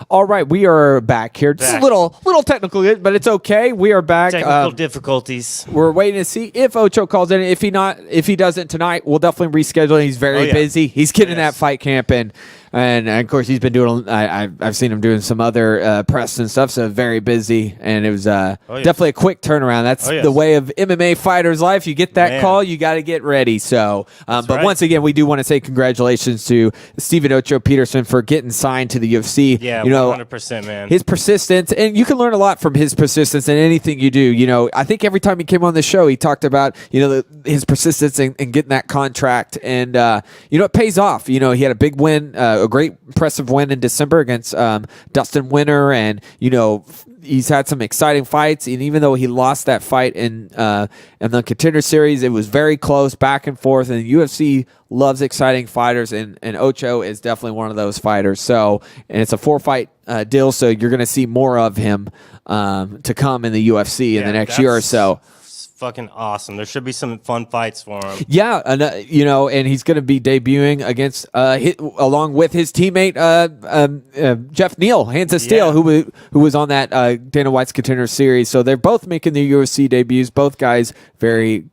All right, we are back here. Just a little technical, but it's okay. We are back. Technical difficulties. We're waiting to see if Ocho calls in. If he doesn't tonight, we'll definitely reschedule. He's very busy. He's getting that fight camp in. And of course, he's been doing. I've seen him doing some other press and stuff. So very busy, and it was definitely a quick turnaround. That's the way of MMA fighters' life. You get that call, you got to get ready. So, but once again, we do want to say congratulations to Steven OCHO Peterson for getting signed to the UFC. Yeah, 100%, man. His persistence, and you can learn a lot from his persistence in anything you do. You know, I think every time he came on the show, he talked about his persistence in getting that contract, and it pays off. You know, he had a big win. A great, impressive win in December against Dustin Winner, and he's had some exciting fights. And even though he lost that fight in the Contender Series, it was very close, back and forth. And the UFC loves exciting fighters, and Ocho is definitely one of those fighters. So, and it's a 4-fight deal, so you're going to see more of him to come in the UFC in the next year or so. Fucking awesome. There should be some fun fights for him. Yeah, and and he's going to be debuting against along with his teammate Jeff Neal, Hands of Steel, who was on that Dana White's Contender Series. So they're both making their UFC debuts. Both guys very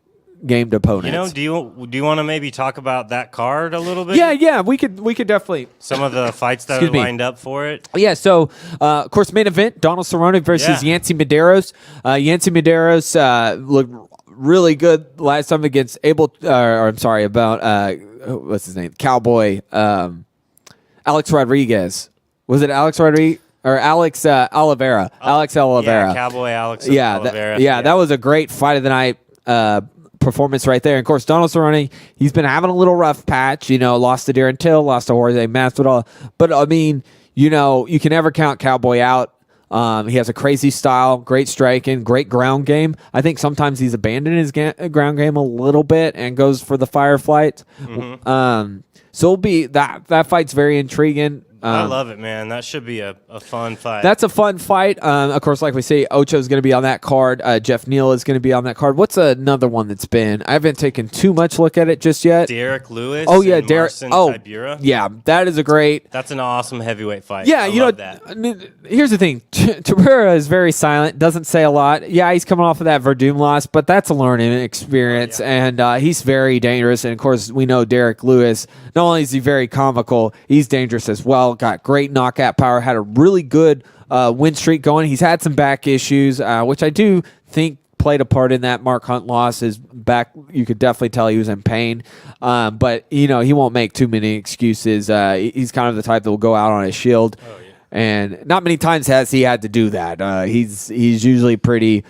gamed opponents. Do you want to maybe talk about that card a little bit? Yeah, we could definitely. Some of the fights that are lined up for it. Yeah, so of course, main event: Donald Cerrone versus Yancy Medeiros. Yancy Medeiros looked really good last time against what's his name? Cowboy Alex Rodriguez. Was it Alex Rodriguez? Or Alex Oliveira. Alex Oliveira. Yeah, Cowboy Alex Oliveira. That was a great fight of the night performance right there. And of course, Donald Cerrone, he's been having a little rough patch. Lost to Darren Till, lost to Jorge Masvidal. But I mean, you can never count Cowboy out. He has a crazy style, great striking, great ground game. I think sometimes he's abandoned his ground game a little bit and goes for the firefight. Mm-hmm. So it'll be that fight's very intriguing. I love it, man. That should be a fun fight. That's a fun fight. Of course, like we say, Ocho's going to be on that card. Jeff Neal is going to be on that card. What's another one that's been? I haven't taken too much look at it just yet. Derek Lewis. Oh yeah, Derek. Tibura. Yeah, that is a great. That's an awesome heavyweight fight. Yeah, love that. I mean, here's the thing. Tibura is very silent. Doesn't say a lot. Yeah, he's coming off of that Verdum loss, but that's a learning experience, and he's very dangerous. And of course, we know Derek Lewis. Not only is he very comical, he's dangerous as well. Got great knockout power. Had a really good win streak going. He's had some back issues, which I do think played a part in that Mark Hunt loss. His back, you could definitely tell he was in pain. But he won't make too many excuses. He's kind of the type that will go out on his shield. Oh, yeah. And not many times has he had to do that. He's usually pretty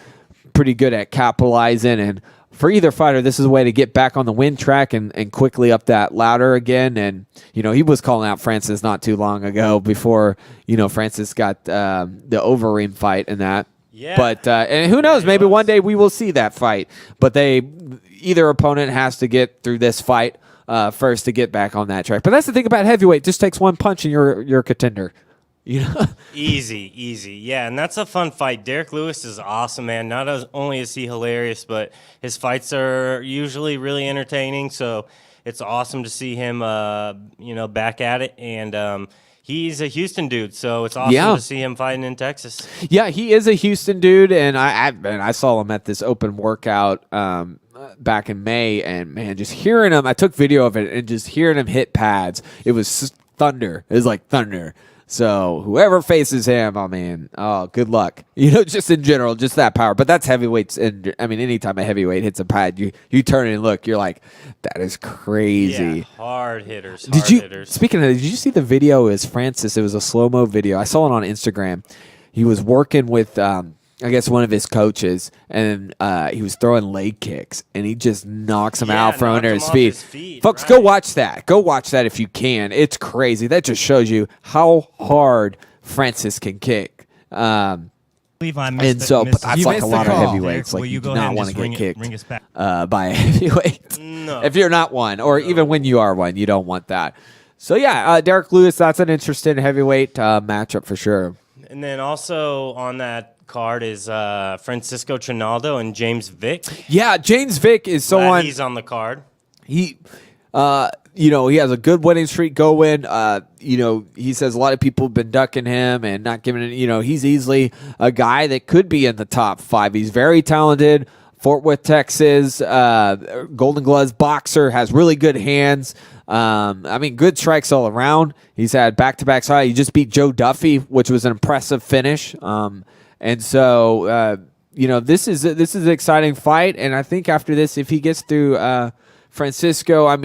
good at capitalizing, and for either fighter, this is a way to get back on the win track and quickly up that ladder again. And, he was calling out Francis not too long ago before, Francis got the Overeem fight and that. Yeah. But and who knows, maybe one day we will see that fight. But either opponent has to get through this fight first to get back on that track. But that's the thing about heavyweight. It just takes one punch and you're a contender. Easy. Yeah, and that's a fun fight. Derek Lewis is awesome, man. Not only is he hilarious, but his fights are usually really entertaining. So it's awesome to see him, back at it. And he's a Houston dude, so it's awesome to see him fighting in Texas. Yeah, he is a Houston dude, and I saw him at this open workout back in May, and man, just hearing him, I took video of it, and just hearing him hit pads, it was thunder. It was like thunder. So whoever faces him, good luck. Just in general, just that power. But that's heavyweights, and anytime a heavyweight hits a pad, you turn and look, you're like, that is crazy. Yeah, hard hitters. Speaking of, did you see the video? Is Francis? It was a slow-mo video. I saw it on Instagram. He was working with I guess one of his coaches, and he was throwing leg kicks, and he just knocks him out from under his feet. Folks, go watch that. Go watch that if you can. It's crazy. That just shows you how hard Francis can kick. But that's like a lot of heavyweights. Like, you do not want to get kicked by a heavyweight. No. If you're not one, or even when you are one, you don't want that. So, yeah, Derek Lewis, that's an interesting heavyweight matchup for sure. And then also on that card is Francisco Trinaldo and James Vick. Yeah, James Vick is Glad he's on the card. He has a good winning streak going. He says a lot of people have been ducking him and not giving it. He's easily a guy that could be in the top 5. He's very talented. Fort Worth, Texas, Golden Gloves boxer, has really good hands. Good strikes all around. He's had back-to-back fights. He just beat Joe Duffy, which was an impressive finish. This is an exciting fight. And I think after this, if he gets through Francisco,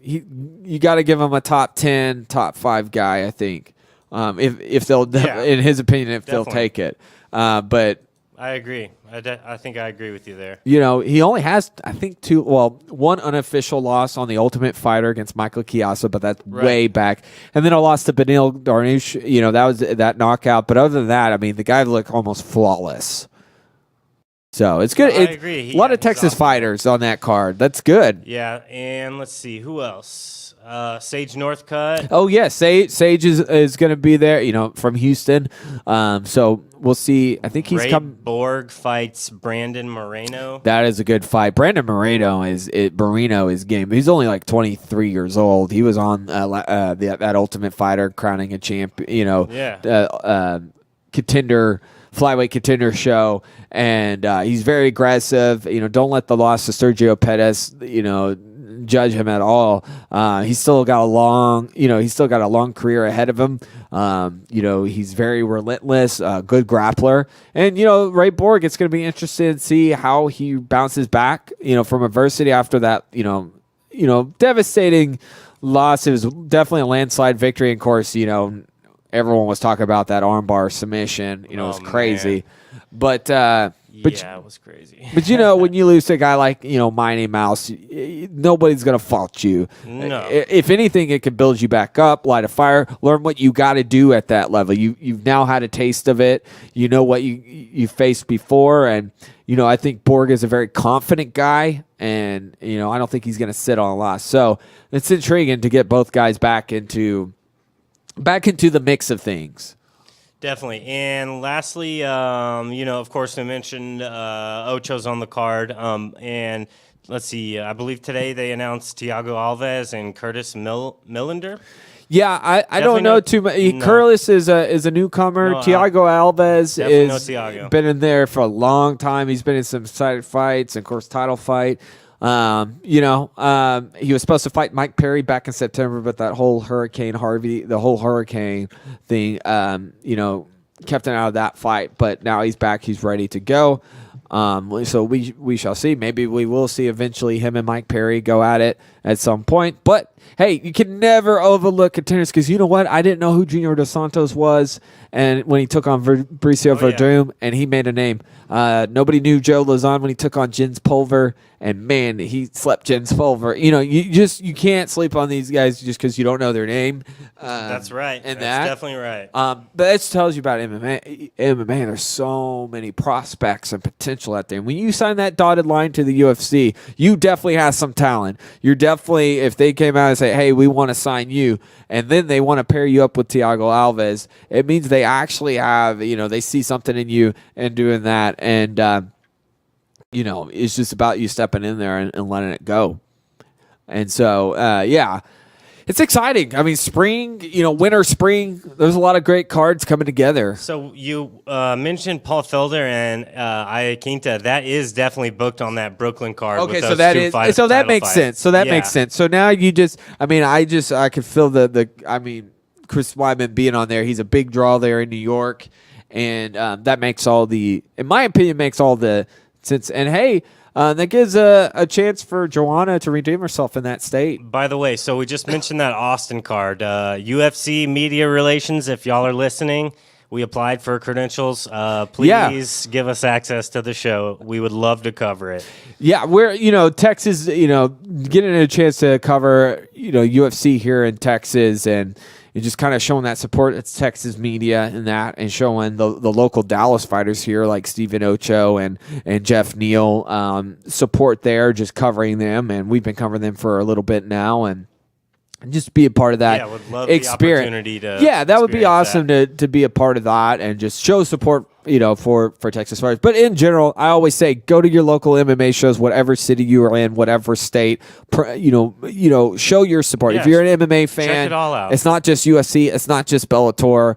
you got to give him a top 10, top 5 guy. I think if they'll, in his opinion, if they'll take it. But I agree. I think I agree with you there. He only has, I think, one unofficial loss on the Ultimate Fighter against Michael Chiesa, but that's way back. And then a loss to Benil Darnush. That was that knockout. But other than that, the guy looked almost flawless. So it's good. I agree. A lot of Texas fighters on that card. That's good. Yeah, and let's see who else. Sage Northcutt. Oh yeah, Sage is going to be there. From Houston. So we'll see. I think he's coming. Borg fights Brandon Moreno. That is a good fight. Brandon Moreno is game. He's only like 23 years old. He was on that Ultimate Fighter crowning a champ. Contender. Flyweight contender show, and he's very aggressive. Don't let the loss to Sergio Pettis, judge him at all. He's still got a long career ahead of him. He's very relentless, good grappler, and Ray Borg. It's going to be interesting to see how he bounces back. From adversity after that. Devastating loss. It was definitely a landslide victory. And of course, everyone was talking about that armbar submission. It was crazy. Man. But it was crazy. But when you lose to a guy like Mighty Mouse, nobody's gonna fault you. No. If anything, it could build you back up, light a fire, learn what you got to do at that level. You've now had a taste of it. You know what you faced before, and I think Borg is a very confident guy, and I don't think he's gonna sit on a loss. So it's intriguing to get both guys back into the mix of things. Definitely. And lastly, of course, we mentioned Ocho's on the card. And let's see, I believe today they announced Thiago Alves and Curtis Millender. Yeah, I don't know too much. No. Curtis is a newcomer. Thiago Alves is been in there for a long time. He was title fight. He was supposed to fight Mike Perry back in September, but that whole hurricane thing, kept him out of that fight. But now he's back. He's ready to go. So we shall see. Maybe we will see eventually him and Mike Perry go at it at some point. But hey, you can never overlook contenders, because you know what? I didn't know who Junior Dos Santos was, and when he took on Fabricio Verdum, and he made a name. Nobody knew Joe Lozon when he took on Jens Pulver, and man, he slept Jens Pulver. You can't sleep on these guys just because you don't know their name. That's right. That's definitely right. But that tells you about MMA. There's so many prospects and potential out there. And when you sign that dotted line to the UFC, you definitely have some talent. You're definitely, if they came out and say, hey, we want to sign you, and then they want to pair you up with Thiago Alves, it means they actually have, they see something in you and doing that. And, it's just about you stepping in there and letting it go. And so, it's exciting. Spring, winter, spring, there's a lot of great cards coming together. So you mentioned Paul Felder and Iaquinta. That is definitely booked on that Brooklyn card. Okay, so that makes sense. So that makes sense. So now you just, I could feel Chris Weidman being on there. He's a big draw there in New York. And that makes in my opinion, makes all the sense. And hey, that gives a chance for Joanna to redeem herself in that state. By the way, so we just mentioned that Austin card. UFC Media Relations, if y'all are listening, we applied for credentials. Please give us access to the show. We would love to cover it. Yeah, we're, Texas, getting a chance to cover, UFC here in Texas, and just kind of showing that support. It's Texas media and that, and showing the local Dallas fighters here like Steven Ocho and Jeff Neal support there, just covering them. And we've been covering them for a little bit now, and just be a part of that Yeah, would love experience. the opportunity to That would be awesome experience to be a part of that and just show support, for Texas fighters. But in general, I always say go to your local MMA shows, whatever city you are in, whatever state. Show your support. Yeah, if you're an MMA fan, check it all out. It's not just UFC, it's not just Bellator,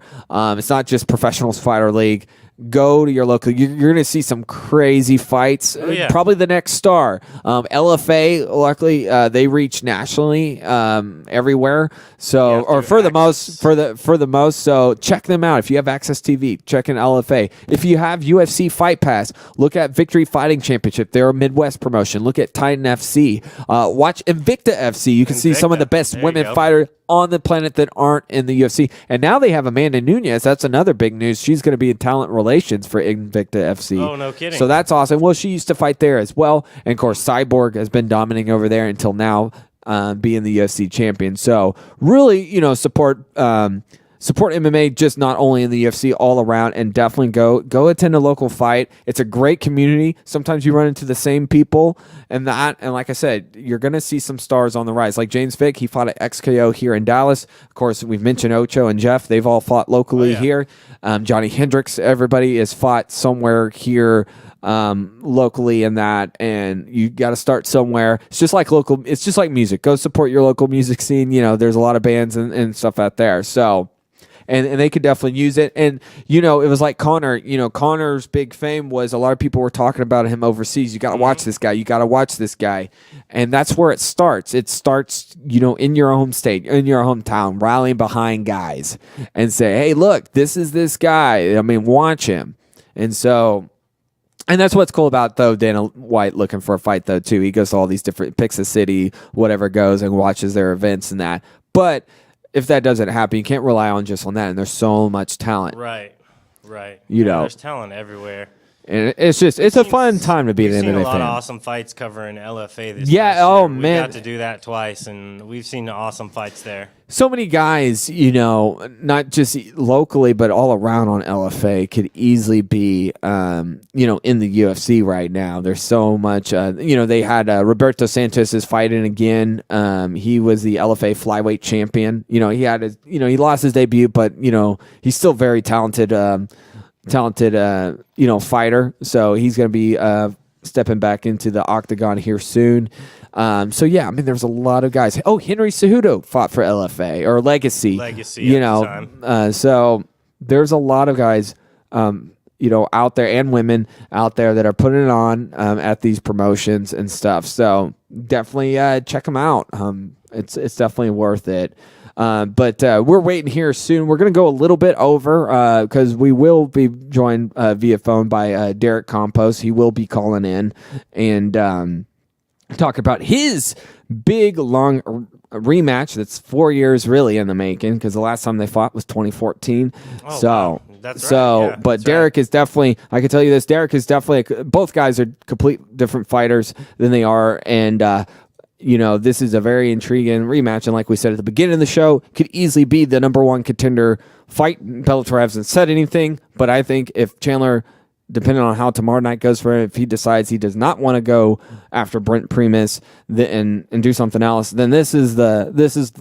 it's not just Professionals Fighter League. Go to your local. You're going to see some crazy fights. Yeah. Probably the next star. LFA, luckily, they reach nationally everywhere. So, or for the most. So check them out if you have Access TV. Check in LFA. If you have UFC Fight Pass, look at Victory Fighting Championship. They're a Midwest promotion. Look at Titan FC. Watch Invicta FC. You can see some of the best women fighters on the planet that aren't in the UFC. And now they have Amanda Nunes. That's another big news. She's going to be in talent relations for Invicta FC. Oh, no kidding. So that's awesome. Well, she used to fight there as well. And of course, Cyborg has been dominating over there until now, being the UFC champion. So really, support MMA just not only in the UFC, all around, and definitely go attend a local fight. It's a great community. Sometimes you run into the same people, and like I said, you're going to see some stars on the rise. Like James Vick, he fought at XKO here in Dallas. Of course, we've mentioned Ocho and Jeff. They've all fought locally here. Johnny Hendricks, everybody has fought somewhere here locally in that, and you got to start somewhere. It's just like music. Go support your local music scene. There's a lot of bands and stuff out there. So, and they could definitely use it. And, it was like Conor. Conor's big fame was a lot of people were talking about him overseas. You got to watch this guy. You got to watch this guy. And that's where it starts. It starts, in your home state, in your hometown, rallying behind guys and say, hey, look, this is this guy. I mean, watch him. And so... And that's what's cool about, though, Dana White looking for a fight, though, too. He goes to all these different, picks a city, whatever goes, and watches their events and that. But if that doesn't happen, you can't rely on just on that. And there's so much talent. Right. There's talent everywhere. And it's a fun time to be an MMA fan. We've seen a lot of awesome fights covering LFA this year. Man. We got to do that twice, and we've seen awesome fights there. So many guys, not just locally, but all around on LFA could easily be, in the UFC right now. There's so much, they had Roberto Santos is fighting again. He was the LFA flyweight champion. He had he lost his debut, but, he's still very talented, fighter. So he's going to be stepping back into the octagon here soon. There's a lot of guys. Oh, Henry Cejudo fought for LFA or Legacy. So there's a lot of guys, out there, and women out there that are putting it on at these promotions and stuff. So definitely check them out. It's definitely worth it. But we're waiting here soon. We're going to go a little bit over because we will be joined via phone by Derek Campos. He will be calling in and talk about his big, long rematch that's 4 years really in the making, because the last time they fought was 2014. Wow. That's right. Yeah, but Derek is definitely, I can tell you this, Derek is definitely, both guys are complete different fighters than they are. And, this is a very intriguing rematch. And like we said at the beginning of the show, could easily be the number one contender fight. Bellator hasn't said anything, but I think if Chandler, depending on how tomorrow night goes for him, if he decides he does not want to go after Brent Primus and do something else, then this is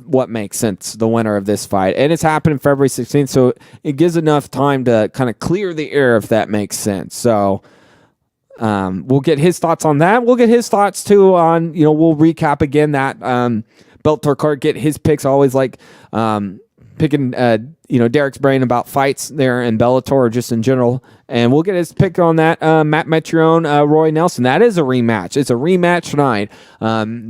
what makes sense, the winner of this fight. And it's happening February 16th, so it gives enough time to kind of clear the air, if that makes sense. So we'll get his thoughts on that. We'll get his thoughts too on, we'll recap again that Bellator card, get his picks. I always like picking Derek's brain about fights there in Bellator or just in general, and we'll get his pick on that. Matt Metrione, Roy Nelson, that is a rematch. It's a rematch tonight.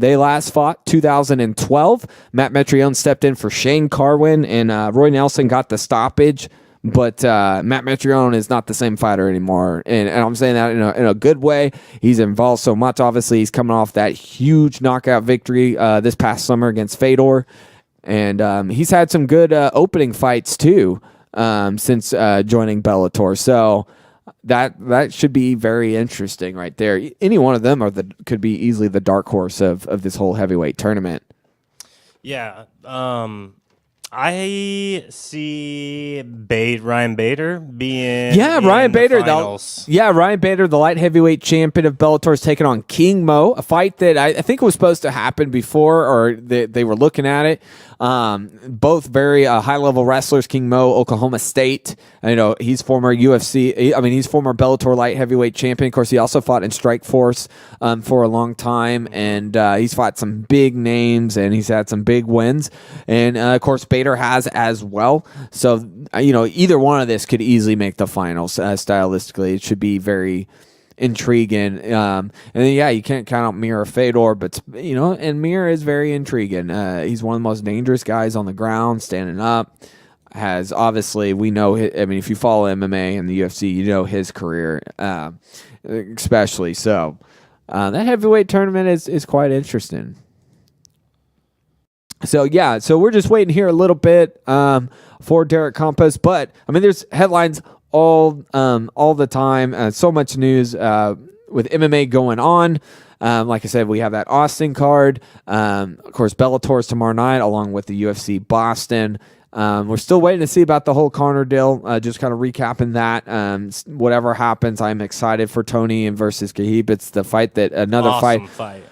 They last fought 2012. Matt Metrione stepped in for Shane Carwin, and Roy Nelson got the stoppage. But Matt Metrione is not the same fighter anymore, and I'm saying that in a good way. He's involved so much. Obviously, he's coming off that huge knockout victory this past summer against Fedor. And he's had some good opening fights too since joining Bellator. So that should be very interesting right there. Any one of them could be easily the dark horse of this whole heavyweight tournament. Yeah. I see Ryan Bader being Ryan Bader, the finals. Ryan Bader, the light heavyweight champion of Bellator, is taking on King Mo, a fight that I think was supposed to happen before, or they were looking at it. Both very high-level wrestlers. King Mo, Oklahoma State. He's former UFC. He's former Bellator light heavyweight champion. Of course, he also fought in Strikeforce for a long time, and he's fought some big names, and he's had some big wins. And of course, Bader has as well. So either one of this could easily make the finals. Stylistically, it should be very intriguing. And then, you can't count out Mir or Fedor, but and Mir is very intriguing. He's one of the most dangerous guys on the ground, standing up. Has obviously, we know, if you follow MMA and the UFC, you know his career, especially. So that heavyweight tournament is quite interesting. So we're just waiting here a little bit for Derek Campos, but there's headlines all the time. So much news with MMA going on. Like I said, we have that Austin card. Of course, Bellator's tomorrow night, along with the UFC Boston. We're still waiting to see about the whole Conor deal. Just kind of recapping that. Whatever happens, I'm excited for Tony and versus Khabib. It's the fight that Awesome fight.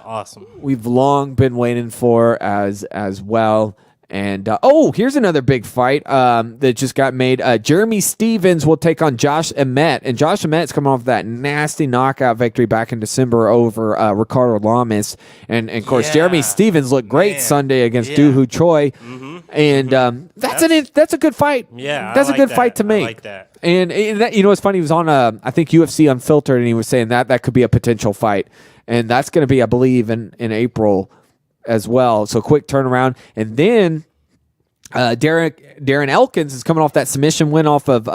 We've long been waiting for as well. And here's another big fight that just got made. Jeremy Stevens will take on Josh Emmett, and Josh Emmett's coming off that nasty knockout victory back in December over Ricardo Lamas, and of course Jeremy Stevens looked great Sunday against Doo Ho Choi, and that's a good fight. Yeah, that's a good fight to make. I like that. And that, it's funny. He was on I think UFC Unfiltered, and he was saying that could be a potential fight, and that's going to be, I believe, in April as well. So quick turnaround. And then Darren Elkins is coming off that submission win off of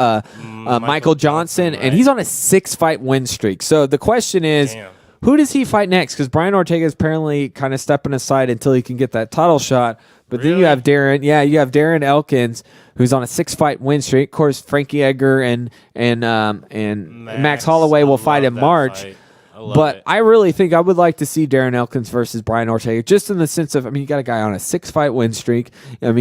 Michael Johnson, right? And he's on a 6-fight win streak. So the question is, who does he fight next? Because Brian Ortega is apparently kind of stepping aside until he can get that title shot. But then you have Darren Elkins, who's on a 6-fight win streak. Of course, Frankie Edgar and Max Holloway will fight in March. But I really think I would like to see Darren Elkins versus Brian Ortega, just in the sense of, you got a guy on a 6-fight win streak. And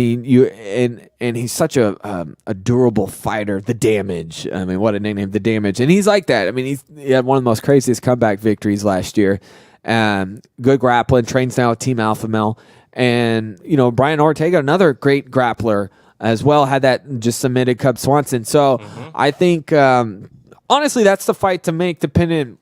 he's such a durable fighter. The Damage. What a nickname, The Damage. And he's like that. He had one of the most craziest comeback victories last year. Good grappling, trains now with Team Alpha Male. And, Brian Ortega, another great grappler as well, had that just submitted Cub Swanson. So I think, honestly, that's the fight to make, depending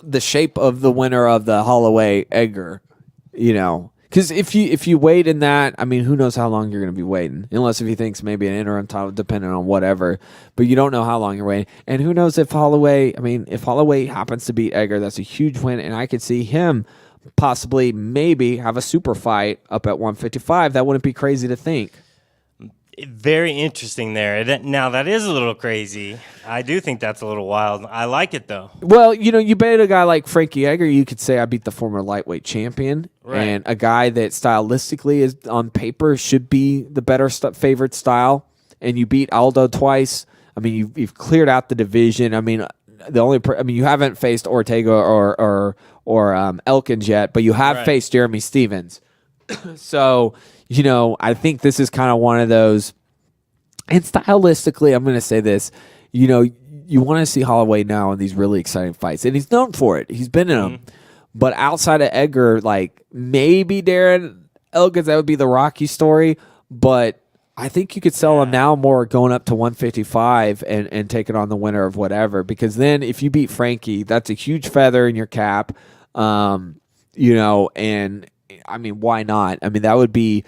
the shape of the winner of the Holloway Edgar, because if you wait in that, who knows how long you're going to be waiting, unless if he thinks maybe an interim title, depending on whatever, but you don't know how long you're waiting. And who knows if Holloway happens to beat Edgar, that's a huge win, and I could see him possibly maybe have a super fight up at 155. That wouldn't be crazy to think. Very interesting there. Now, that is a little crazy. I do think that's a little wild. I like it, though. Well, you bet a guy like Frankie Edgar, you could say I beat the former lightweight champion, right, and a guy that stylistically is on paper should be the better favorite style, and you beat Aldo twice. You've cleared out the division. The only you haven't faced Ortega or Elkins yet, but you have faced Jeremy Stevens. So, I think this is kind of one of those. And stylistically, I'm going to say this, you want to see Holloway now in these really exciting fights, and he's known for it. He's been in them. But outside of Edgar, maybe Darren Elkins, that would be the Rocky story. But I think you could sell him now more going up to 155 and taking on the winner of whatever. Because then if you beat Frankie, that's a huge feather in your cap. And why not? That would be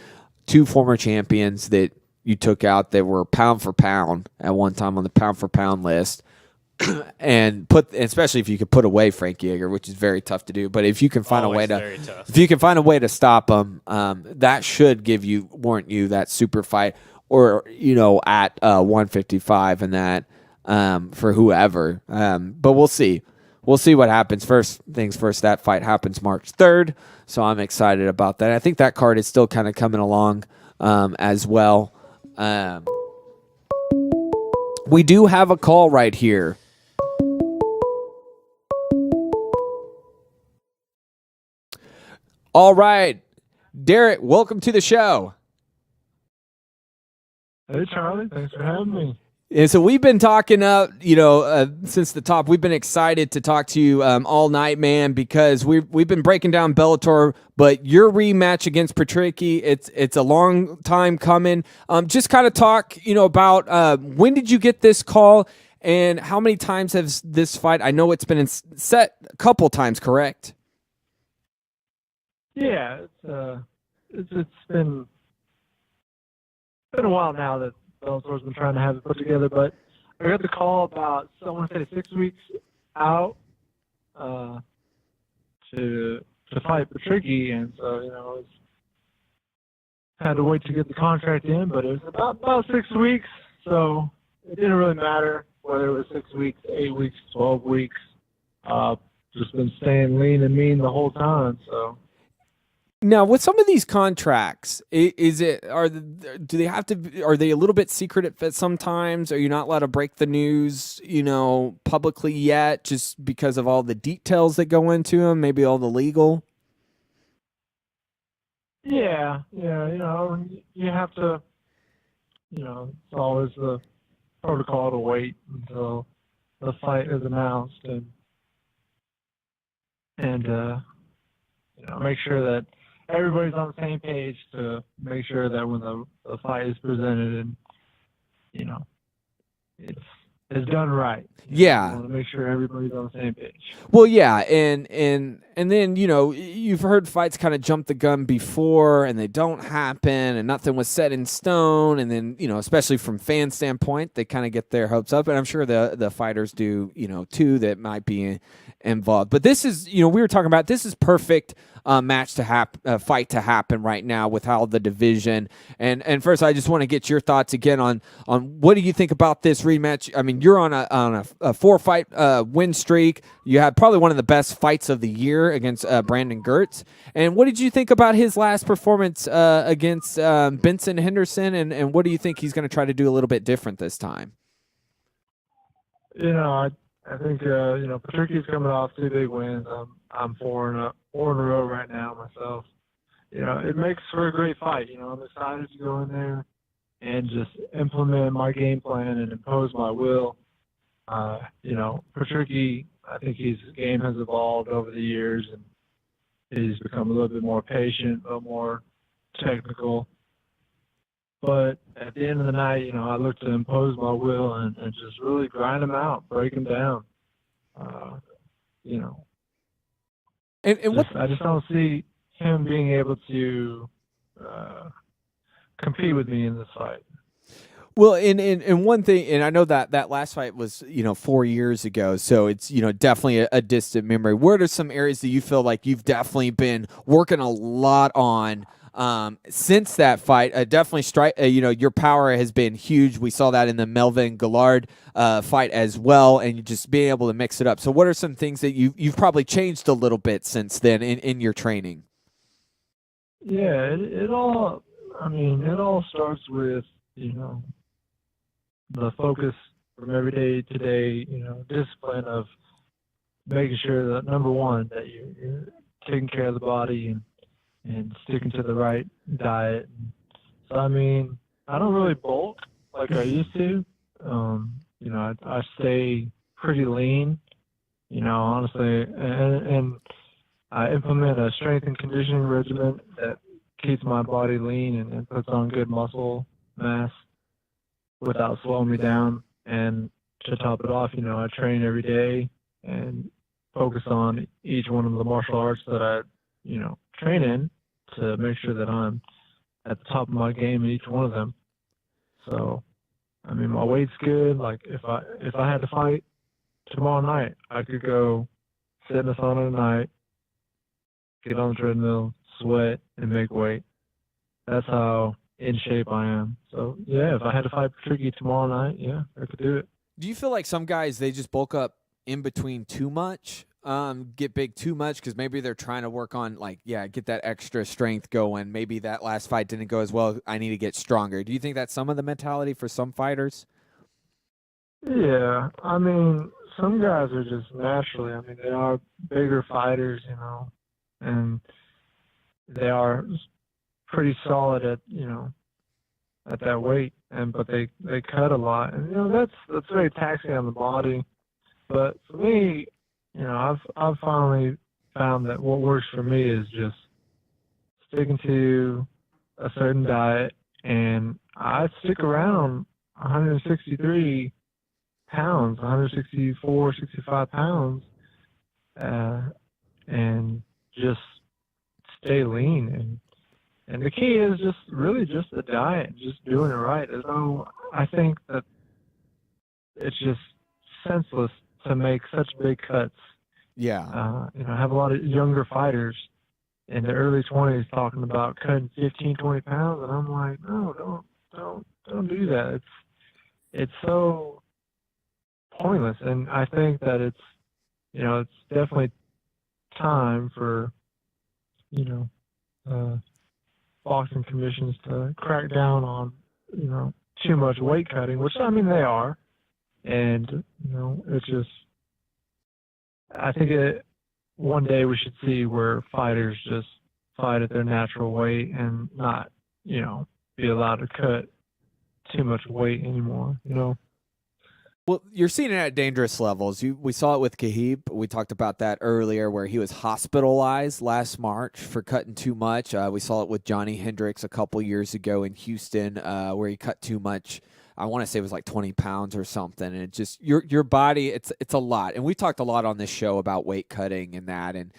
two former champions that you took out that were pound for pound at one time on the pound for pound list, and especially if you could put away Frankie Edgar, which is very tough to do. But if you can find a way to stop him, that should warrant you that super fight, or at 155 and that for whoever. But we'll see. We'll see what happens. First things first, that fight happens March 3rd, so I'm excited about that. I think that card is still kind of coming along as well. We do have a call right here. All right, Derek, welcome to the show. Hey, Charlie. Thanks for having me. And so we've been talking since the top. We've been excited to talk to you all night, man, because we've been breaking down Bellator, but your rematch against Patricky, it's a long time coming. Just kind of talk, about when did you get this call and how many times has this fight? I know it's been set a couple times, correct? Yeah, it's been a while now that Bellator's been trying to have it put together, but I got the call about, I want to say 6 weeks out to fight Patricky, and so had to wait to get the contract in, but it was about 6 weeks, so it didn't really matter whether it was 6 weeks, 8 weeks, 12 weeks. Just been staying lean and mean the whole time, so. Now, with some of these contracts, do they have to? Are they a little bit secretive at sometimes? Are you not allowed to break the news, publicly yet, just because of all the details that go into them? Maybe all the legal. Yeah, you have to. It's always the protocol to wait until the fight is announced and make sure that everybody's on the same page to make sure that when the fight is presented and it's done right. Yeah. You want to make sure everybody's on the same page. Well, yeah, and then you've heard fights kind of jump the gun before, and they don't happen, and nothing was set in stone, and then especially from fan standpoint, they kind of get their hopes up, and I'm sure the fighters do too that might be involved. But this is we were talking about this is perfect fight to happen right now with how the division and first I just want to get your thoughts again on what do you think about this rematch? I mean, you're on a 4-fight win streak. You had probably one of the best fights of the year against Brandon Gertz. And what did you think about his last performance against Benson Henderson? And what do you think he's going to try to do a little bit different this time? I think Patricky's coming off 2 big wins. I'm four in a row right now myself. It makes for a great fight. I'm excited to go in there and just implement my game plan and impose my will. Patricky, I think his game has evolved over the years, and he's become a little bit more patient, a little more technical. But at the end of the night, I look to impose my will and just really grind him out, break him down. I just don't see him being able to compete with me in this fight. Well, and one thing, and I know that last fight was 4 years ago, so it's definitely a distant memory. What are some areas that you feel like you've definitely been working a lot on since that fight? Definitely your power has been huge. We saw that in the Melvin Gillard fight as well, and you just being able to mix it up. So, what are some things that you've probably changed a little bit since then in your training? Yeah, it all starts with the focus from every day to day, discipline of making sure that, number one, that you're taking care of the body and sticking to the right diet. So, I don't really bulk like I used to. I stay pretty lean, honestly, and I implement a strength and conditioning regimen that keeps my body lean and puts on good muscle mass without slowing me down. And to top it off, I train every day and focus on each one of the martial arts that I, train in to make sure that I'm at the top of my game in each one of them. So, my weight's good. Like if I had to fight tomorrow night, I could go sit in the sauna tonight, get on the treadmill, sweat, and make weight. That's how in shape I am. So, yeah, if I had to fight Patricky tomorrow night, yeah, I could do it. Do you feel like some guys, they just bulk up in between too much, get big too much because maybe they're trying to work on, get that extra strength going. Maybe that last fight didn't go as well. I need to get stronger. Do you think that's some of the mentality for some fighters? Yeah, some guys are just naturally, they are bigger fighters, and they are pretty solid at, at that weight, but they cut a lot, and that's very taxing on the body. But for me, I've finally found that what works for me is just sticking to a certain diet, and I stick around 163 pounds, 164, 65 pounds, and just stay lean. And the key is just really just the diet, just doing it right. I think that it's just senseless to make such big cuts. Yeah. I have a lot of younger fighters in their early 20s talking about cutting 15, 20 pounds, and I'm like, no, don't do that. It's so pointless, and I think that it's definitely time for boxing commissions to crack down on too much weight cutting, which I mean they are, and it's just I think one day we should see where fighters just fight at their natural weight and not be allowed to cut too much weight anymore. Well, you're seeing it at dangerous levels. We saw it with Khabib. We talked about that earlier, where he was hospitalized last March for cutting too much. We saw it with Johnny Hendricks a couple years ago in Houston, where he cut too much. I want to say it was like 20 pounds or something. And it just your body, it's a lot. And we talked a lot on this show about weight cutting and that, and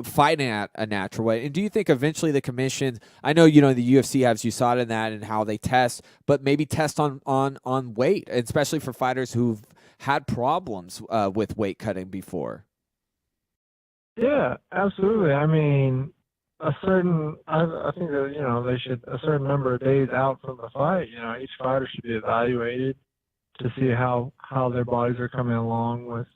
fighting at a natural way. And do you think eventually the commission, I know, the UFC has USADA in that and how they test, but maybe test on weight, especially for fighters who've had problems with weight cutting before? Yeah, absolutely. I mean, I think that, they should, a certain number of days out from the fight, each fighter should be evaluated to see how their bodies are coming along with,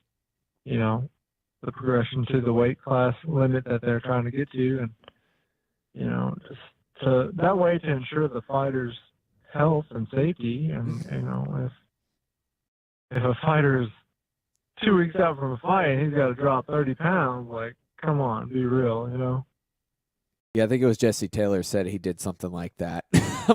the progression to the weight class limit that they're trying to get to, and just to that way to ensure the fighter's health and safety. And if a fighter's 2 weeks out from a fight and he's got to drop 30 pounds, like, come on, be real. Yeah, I think it was Jesse Taylor said he did something like that.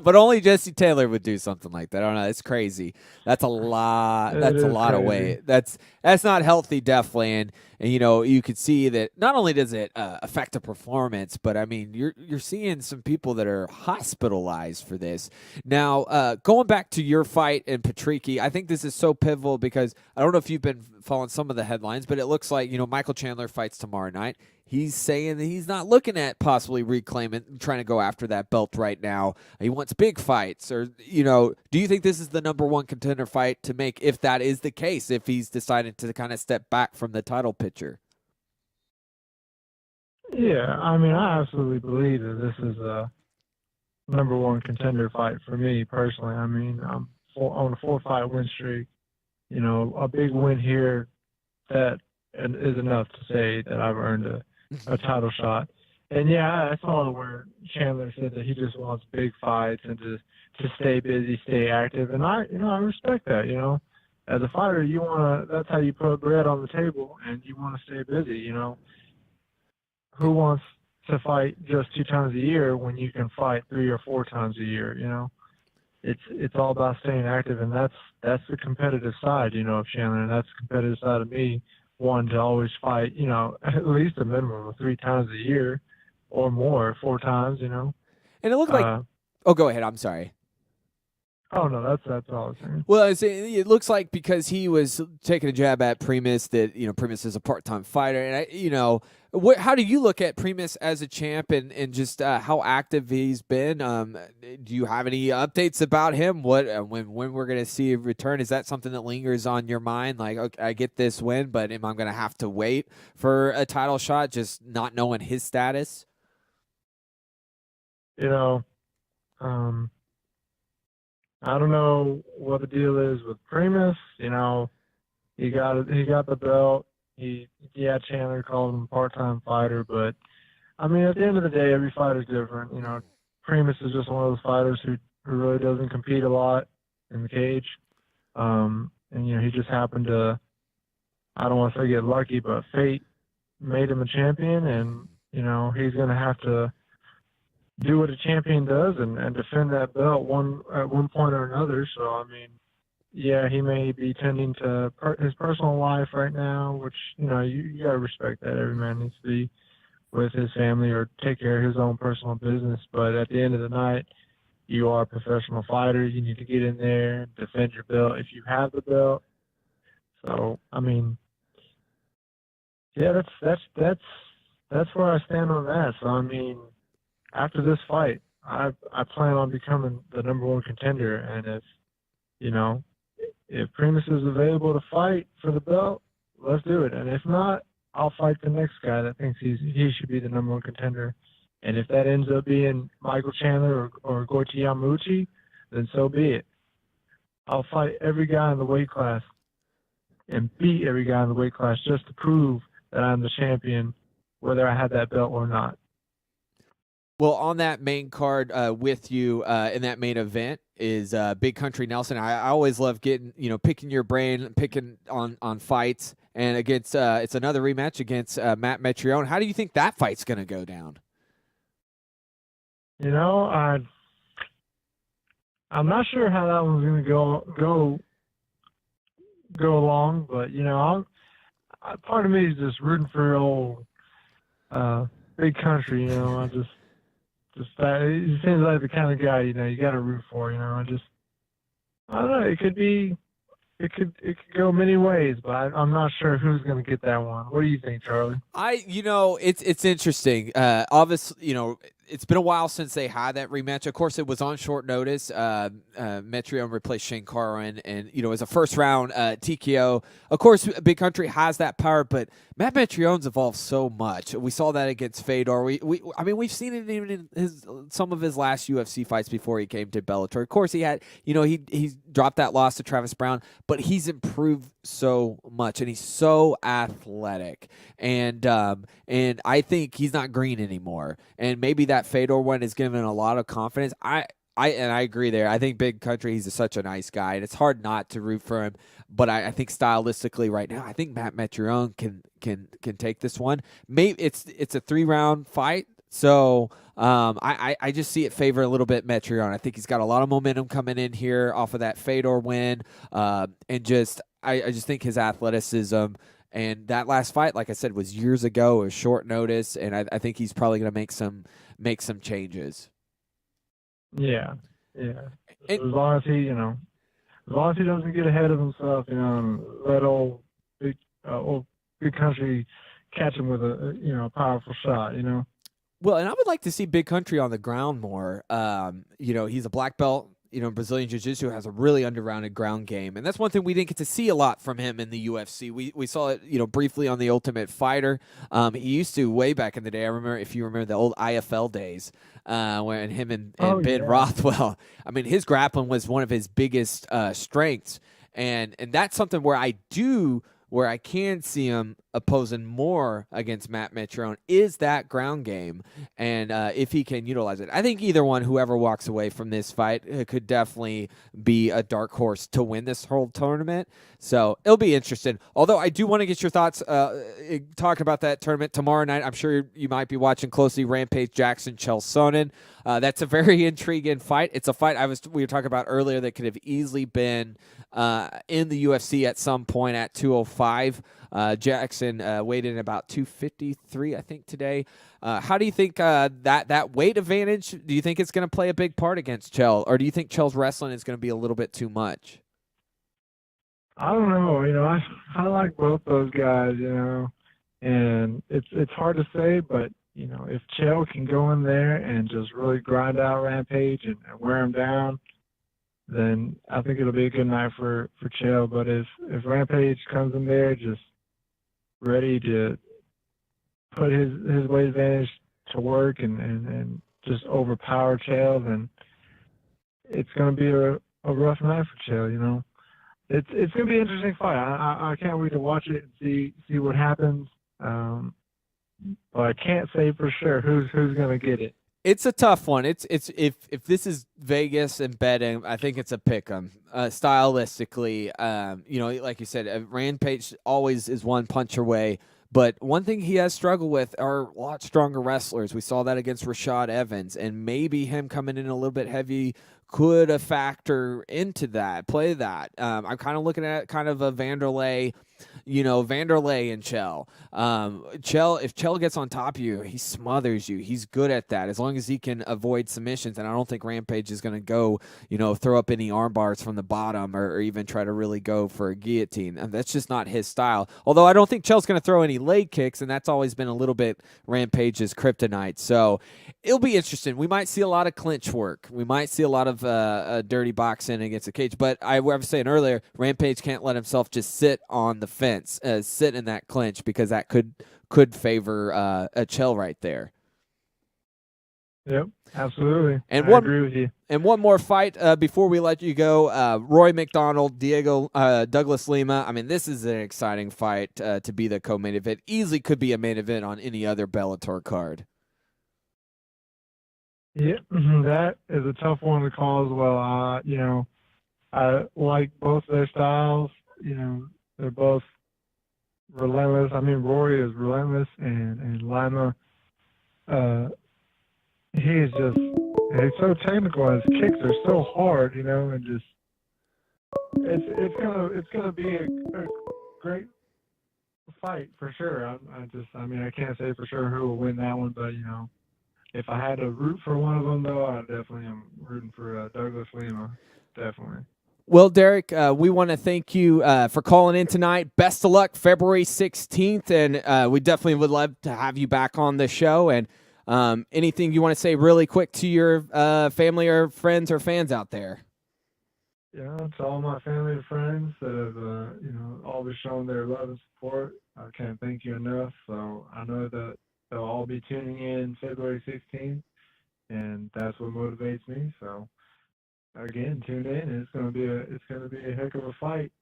But only Jesse Taylor would do something like that. I don't know. It's crazy. That's a lot. That's a lot of weight. That's not healthy, definitely. And you could see that not only does it affect the performance, but I mean, you're seeing some people that are hospitalized for this. Now, going back to your fight and Patricky, I think this is so pivotal because I don't know if you've been following some of the headlines, but it looks like Michael Chandler fights tomorrow night. He's saying that he's not looking at possibly reclaiming, trying to go after that belt right now. He wants big fights. Or, do you think this is the number one contender fight to make, if that is the case, if he's decided to kind of step back from the title picture? Yeah, I mean, I absolutely believe that this is a number one contender fight for me personally. I mean, I'm on a 4-fight win streak. A big win here that is enough to say that I've earned a title shot. And yeah, I saw where Chandler said that he just wants big fights and to stay busy, stay active. And I respect that. As a fighter, that's how you put bread on the table, and you want to stay busy. Who wants to fight just 2 times a year when you can fight 3 or 4 times a year? It's all about staying active, and that's the competitive side, of Chandler, and that's the competitive side of me. One, to always fight, at least a minimum of 3 times a year or more, 4 times, And it looked like, go ahead. I'm sorry. Oh, no, that's all I was saying. Well, it looks like because he was taking a jab at Primus that, Primus is a part-time fighter. And, how do you look at Primus as a champ and just how active he's been? Do you have any updates about him? When we're going to see a return? Is that something that lingers on your mind? Like, okay, I get this win, but am I going to have to wait for a title shot, just not knowing his status? I don't know what the deal is with Primus. He got the belt. Chandler called him a part-time fighter, but I mean, at the end of the day, every fighter's different. Primus is just one of those fighters who really doesn't compete a lot in the cage. And he just happened to, I don't want to say get lucky, but fate made him a champion, and he's going to have to do what a champion does and defend that belt at one point or another. So I mean, yeah, he may be tending to his personal life right now, which you gotta respect that. Every man needs to be with his family or take care of his own personal business. But at the end of the night, you are a professional fighter. You need to get in there, defend your belt if you have the belt. So I mean, yeah, that's where I stand on that. So I mean, after this fight, I plan on becoming the number one contender. And if Primus is available to fight for the belt, let's do it. And if not, I'll fight the next guy that thinks he should be the number one contender. And if that ends up being Michael Chandler or Goichi Yamauchi, then so be it. I'll fight every guy in the weight class and beat every guy in the weight class just to prove that I'm the champion, whether I have that belt or not. Well, on that main card with you in that main event is Big Country Nelson. I always love picking your brain, picking on fights, and against it's another rematch against Matt Metrione. How do you think that fight's going to go down? I'm not sure how that one's going to go along, but part of me is just rooting for old Big Country. I just he seems like the kind of guy you got to root for. I don't know. It could go many ways, but I'm not sure who's going to get that one. What do you think, Charlie? It's interesting. Obviously, it's been a while since they had that rematch. Of course, it was on short notice. Metrione replaced Shane Carwin, and it was a first round TKO. Of course, Big Country has that power, but Matt Metrione's evolved so much. We saw that against Fedor. We've seen it even in some of his last UFC fights before he came to Bellator. Of course, he had he dropped that loss to Travis Brown, but he's improved so much, and he's so athletic, and I think he's not green anymore, and maybe that Fedor one is giving a lot of confidence. I agree there. I think Big Country, he's such a nice guy, and it's hard not to root for him. But I think stylistically right now, I think Matt Metrione can take this one. Maybe it's a 3-round fight, so I just see it favor a little bit Metrione. I think he's got a lot of momentum coming in here off of that Fedor win, and I just think his athleticism. And that last fight, like I said, was years ago. It was short notice, and I think he's probably going to make some changes. Yeah. As long as he doesn't get ahead of himself, and let old Big Country catch him with a powerful shot, Well, and I would like to see Big Country on the ground more. He's a black belt. Brazilian Jiu-Jitsu has a really under-rounded ground game, and that's one thing we didn't get to see a lot from him in the UFC. We saw it, briefly on The Ultimate Fighter. He used to way back in the day. I remember, if you remember the old IFL days, when him and Ben Rothwell. I mean, his grappling was one of his biggest strengths, and that's something where I can see him opposing more against Matt Metrione is that ground game, and if he can utilize it. I think either one, whoever walks away from this fight, could definitely be a dark horse to win this whole tournament. So it'll be interesting. Although I do want to get your thoughts talking about that tournament tomorrow night. I'm sure you might be watching closely Rampage Jackson, Chael Sonnen. That's a very intriguing fight. It's a fight we were talking about earlier that could have easily been in the UFC at some point at 205. Jackson weighed in about 253, I think, today. How do you think that weight advantage, do you think it's going to play a big part against Chael, or do you think Chael's wrestling is going to be a little bit too much? I don't know. I like both those guys, and it's hard to say, but, if Chael can go in there and just really grind out Rampage and wear him down, then I think it'll be a good night for Chael. But if Rampage comes in there just ready to put his weight advantage to work and just overpower Chael, then it's going to be a rough night for Chael. It's going to be an interesting fight. I can't wait to watch it and see what happens. But I can't say for sure who's going to get it. It's a tough one. It's if this is Vegas and betting, I think it's a pick 'em. Stylistically, like you said, Rampage always is one punch away, But one thing he has struggled with are a lot stronger wrestlers. We saw that against Rashad Evans, and maybe him coming in a little bit heavy could a factor into that, play that. I'm kind of looking at kind of a Vanderlei, Vanderlei and Chell. If Chell gets on top of you, he smothers you. He's good at that as long as he can avoid submissions. And I don't think Rampage is going to go, throw up any arm bars from the bottom or even try to really go for a guillotine. And that's just not his style. Although I don't think Chell's going to throw any leg kicks, and that's always been a little bit Rampage's kryptonite. So it'll be interesting. We might see a lot of clinch work. We might see a lot of dirty boxing against the cage. But I was saying earlier, Rampage can't let himself just sit on the fence, sit in that clinch, because that could favor a Chell right there. Yep, absolutely. And I agree with you. And one more fight before we let you go. Roy McDonald, Douglas Lima. I mean, this is an exciting fight to be the co-main event. Easily could be a main event on any other Bellator card. Yeah, that is a tough one to call as well. I like both their styles. They're both relentless. I mean, Rory is relentless, and Lima, he's so technical, and his kicks are so hard, and just it's gonna be a great fight for sure. I can't say for sure who will win that one, but if I had to root for one of them, though, I definitely am rooting for Douglas Lima, definitely. Well, Derek, we want to thank you for calling in tonight. Best of luck February 16th, and we definitely would love to have you back on the show. And anything you want to say really quick to your family or friends or fans out there? Yeah, to all my family and friends that have, always shown their love and support, I can't thank you enough. So I know that they'll all be tuning in February 16th, and that's what motivates me. So again, tune in, and it's gonna be a heck of a fight.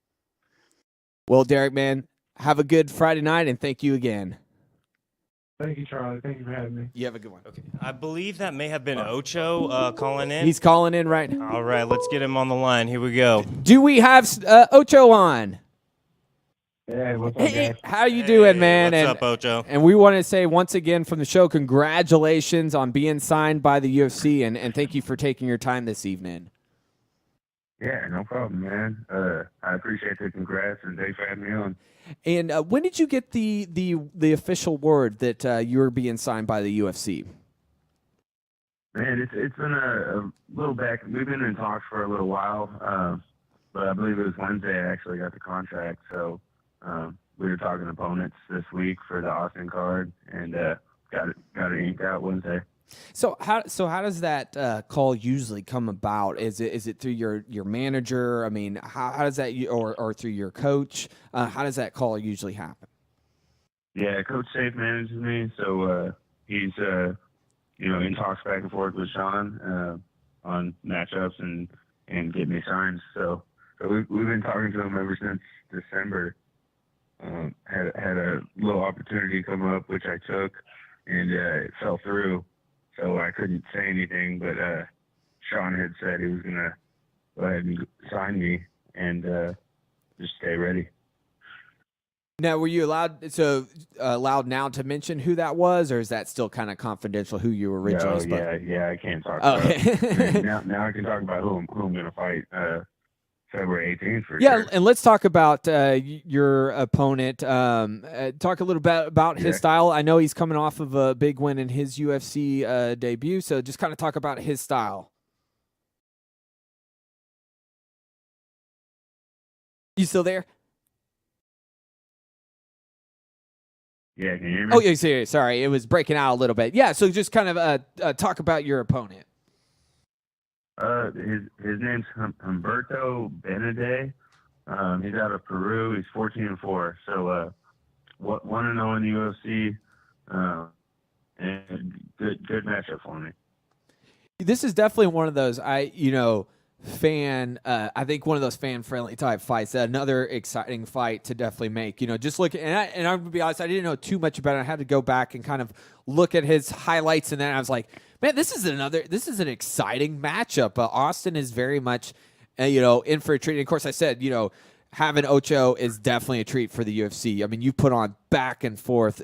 Well, Derek, man, have a good Friday night, and thank you again. Thank you, Charlie. Thank you for having me. You have a good one. Okay. I believe that may have been Ocho calling in. He's calling in right now. All right, let's get him on the line. Here we go. Do we have Ocho on? Hey, what's up, guys? How you doing, man? What's up, Ocho? And we want to say once again from the show, congratulations on being signed by the UFC, and thank you for taking your time this evening. Yeah, no problem, man. I appreciate the congrats, and thanks for having me on. And when did you get the official word that you were being signed by the UFC? Man, it's been a little back. We've been in talks for a little while, but I believe it was Wednesday I actually got the contract. So we were talking opponents this week for the Austin card, and got it inked out Wednesday. So how does that call usually come about? Is it through your manager? I mean, how does that, or through your coach? How does that call usually happen? Yeah, Coach Safe manages me, so he's in talks back and forth with Sean on matchups and getting me signed. So we've been talking to him ever since December. Had a little opportunity come up, which I took, and it fell through. So I couldn't say anything, but Sean had said he was going to go ahead and sign me and just stay ready. Now, were you allowed now to mention who that was, or is that still kind of confidential, who you were originally supposed? Yeah, I can't talk Okay. about now I can talk about who I'm going to fight February 18th for Yeah, sure. and let's talk about your opponent. Talk a little bit about his style. I know he's coming off of a big win in his UFC debut, so just kind of talk about his style. You still there? Yeah, can you hear me? Oh, yeah, sorry. It was breaking out a little bit. Yeah, so just kind of talk about your opponent. His name's Humberto Benede. He's out of Peru. He's 14-4. So 1-0 in the UFC. And good matchup for me. This is definitely one of those I think one of those fan-friendly type fights. Another exciting fight to definitely make. Just look at, and I'm gonna be honest, I didn't know too much about it. I had to go back and kind of look at his highlights, and then I was like, man, this is an exciting matchup. Austin is very much, in for a treat. And of course, I said, having Ocho is definitely a treat for the UFC. I mean, you put on back and forth,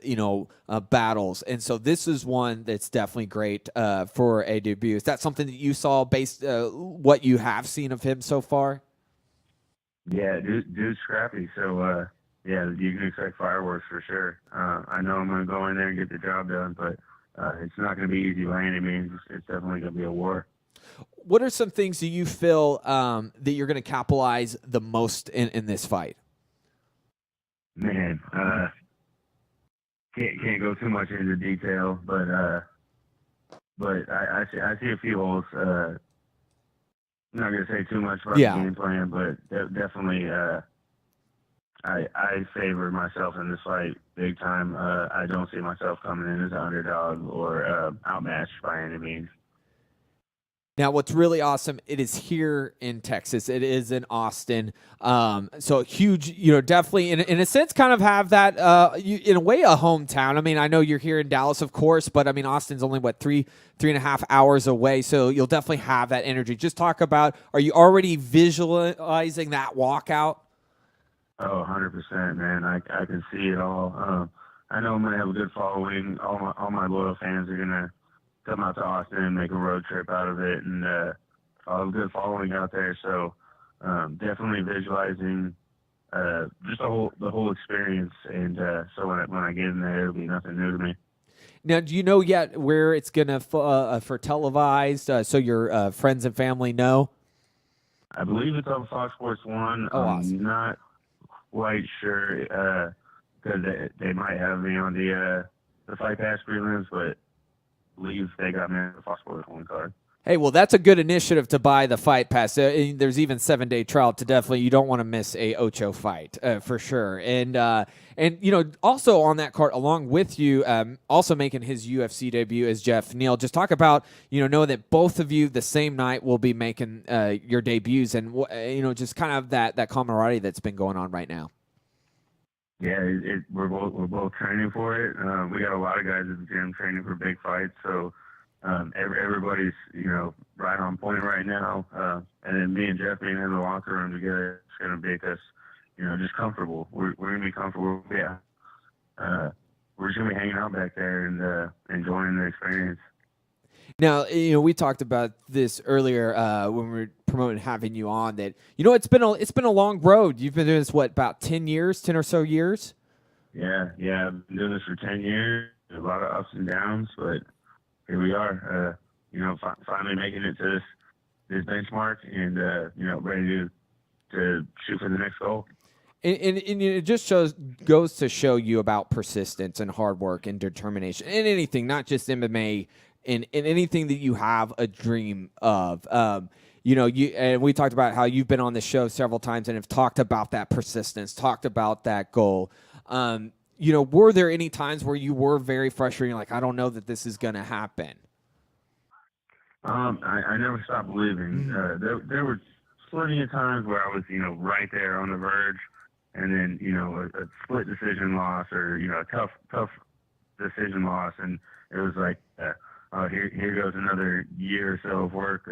battles, and so this is one that's definitely great for a debut. Is that something that you saw based what you have seen of him so far? Yeah, dude's scrappy. So yeah, you can expect fireworks for sure. I know I'm going to go in there and get the job done, but it's not going to be easy by any means. It's definitely going to be a war. What are some things that you feel that you're going to capitalize the most in this fight? Man, can't go too much into detail, but I see a few holes. I'm not going to say too much about the game plan, but definitely I favor myself in this fight big time. I don't see myself coming in as an underdog or outmatched by any means. Now, what's really awesome, it is here in Texas. It is in Austin. So huge, definitely in a sense kind of have that, in a way, a hometown. I mean, I know you're here in Dallas, of course, but I mean, Austin's only, 3.5 hours away. So you'll definitely have that energy. Just talk about, are you already visualizing that walkout? Oh, 100%, man. I can see it all. I know I'm going to have a good following. All my loyal fans are going to come out to Austin and make a road trip out of it, and I'll have a good following out there. So definitely visualizing just the whole experience, and so when I get in there, it'll be nothing new to me. Now, do you know yet where it's gonna for televised, so your friends and family know? I believe it's on Fox Sports 1. Awesome. I'm not quite sure because they might have me on the Fight Pass prelims, but believe they got me on the Fox Sports 1 card. Hey, well, that's a good initiative to buy the Fight Pass. There's even 7-day trial to definitely. You don't want to miss a Ocho fight for sure. And also on that card along with you, also making his UFC debut is Jeff Neal. Just talk about knowing that both of you the same night will be making your debuts, and just kind of that camaraderie that's been going on right now. Yeah, we're both training for it. We got a lot of guys at the gym training for big fights, so everybody's right on point right now. And then me and Jeff being in the locker room together, it's gonna make us just comfortable. We're gonna be comfortable. Yeah, we're just gonna be hanging out back there and enjoying the experience. Now, we talked about this earlier when we were promoting having you on. That it's been a long road. You've been doing this about 10 or so years. Yeah, I've been doing this for 10 years. A lot of ups and downs, but here we are. Finally making it to this benchmark, and ready to shoot for the next goal. And it just goes to show you about persistence and hard work and determination in anything, not just MMA. In anything that you have a dream of, and we talked about how you've been on the show several times and have talked about that persistence, talked about that goal. Were there any times where you were very frustrated, like, I don't know that this is going to happen? I never stopped believing. There were plenty of times where I was, right there on the verge, and then, a split decision loss or, a tough decision loss, and it was like, here goes another year or so of work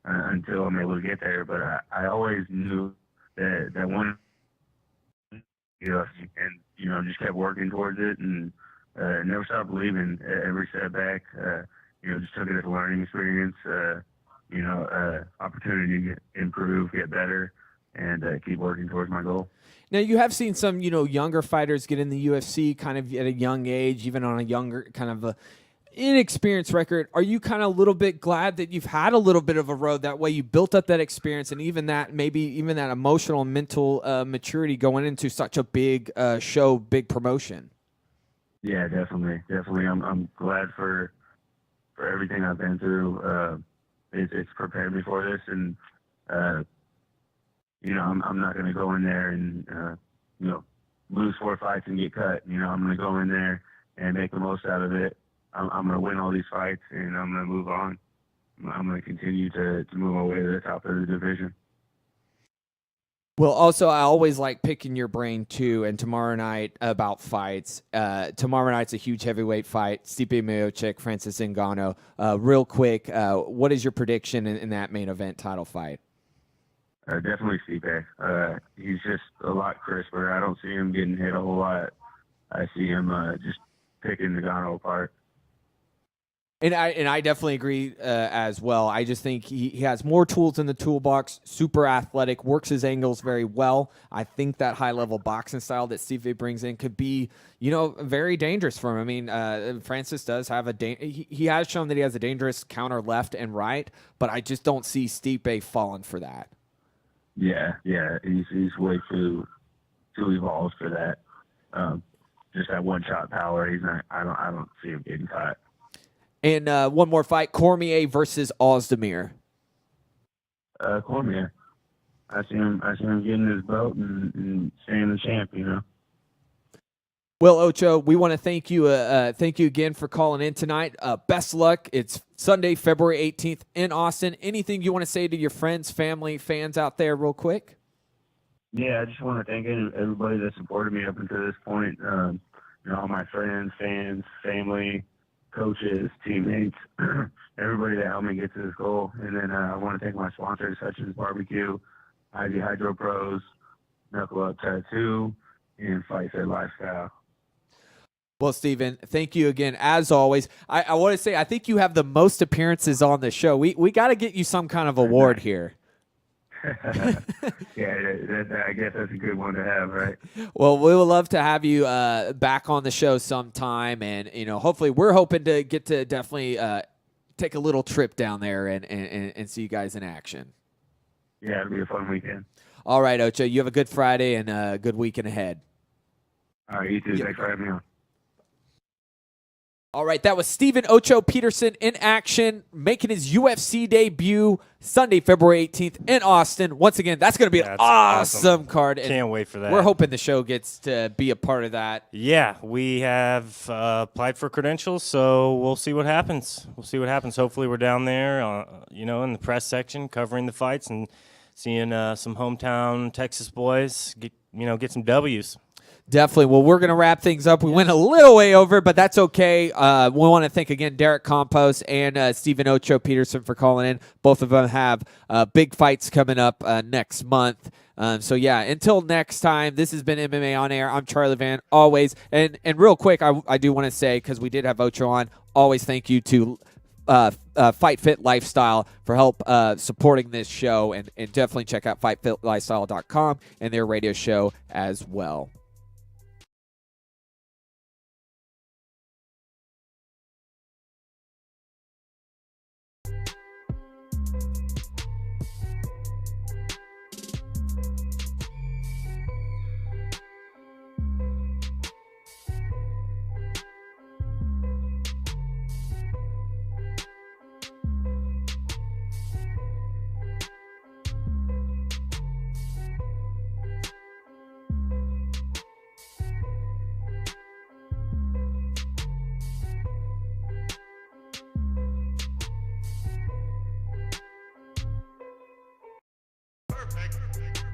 until I'm able to get there. But I always knew that one, and just kept working towards it, and never stopped believing. Every setback, just took it as a learning experience. Opportunity to improve, get better, and keep working towards my goal. Now, you have seen some, younger fighters get in the UFC kind of at a young age, even on a younger kind of a inexperienced record. Are you kind of a little bit glad that you've had a little bit of a road? That way you built up that experience and even that emotional and mental maturity going into such a big show, big promotion. Yeah, definitely. I'm glad for everything I've been through. It's prepared me for this, and I'm not going to go in there and lose 4 fights and get cut. I'm going to go in there and make the most out of it. I'm going to win all these fights, and I'm going to move on. I'm going to continue to move my way to the top of the division. Well, also, I always like picking your brain, too, and tomorrow night about fights. Tomorrow night's a huge heavyweight fight, Stipe Miocic, Francis Ngannou. Real quick, what is your prediction in that main event title fight? Definitely Stipe. He's just a lot crisper. I don't see him getting hit a whole lot. I see him just picking Nagano apart. And I definitely agree as well. I just think he has more tools in the toolbox, super athletic, works his angles very well. I think that high-level boxing style that Stipe brings in could be, very dangerous for him. I mean, Francis does have he has shown that he has a dangerous counter left and right, but I just don't see Stipe falling for that. Yeah. He's way too evolved for that. Just that one-shot power. He's not. I don't see him getting caught. And one more fight, Cormier versus Ozdemir. Cormier. I see him getting his belt and staying the champ. Well, Ocho, we want to thank you again for calling in tonight. Best luck. It's Sunday, February 18th in Austin. Anything you want to say to your friends, family, fans out there real quick? Yeah, I just want to thank everybody that supported me up until this point. All my friends, fans, family, coaches, teammates, everybody that helped me get to this goal. And then I want to thank my sponsors, such as Barbecue, Ivy Hydro Pros, Knuckle Up Tattoo, and Fight Fit Lifestyle. Well, Steven, thank you again. As always, I want to say I think you have the most appearances on the show. We got to get you some kind of award here. Yeah, I guess that's a good one to have, right? Well, we would love to have you back on the show sometime, and hopefully, we're hoping to get to definitely take a little trip down there and see you guys in action. Yeah, it'll be a fun weekend. All right, Ocho, you have a good Friday and a good weekend ahead. All right, you too. Thanks for having me on. All right, that was Steven Ocho Peterson in action, making his UFC debut Sunday, February 18th in Austin. Once again, that's going to be an awesome card. And can't wait for that. We're hoping the show gets to be a part of that. Yeah, we have applied for credentials, so we'll see what happens. Hopefully we're down there, in the press section covering the fights and seeing some hometown Texas boys get some W's. Definitely. Well, we're going to wrap things up. We went a little way over, but that's okay. We want to thank again Derek Campos and Steven Ocho Peterson for calling in. Both of them have big fights coming up next month. Until next time, this has been MMA On Air. I'm Charlie Van, always. And real quick, I do want to say, because we did have Ocho on, always thank you to Fight Fit Lifestyle for help supporting this show. And definitely check out fightfitlifestyle.com and their radio show as well.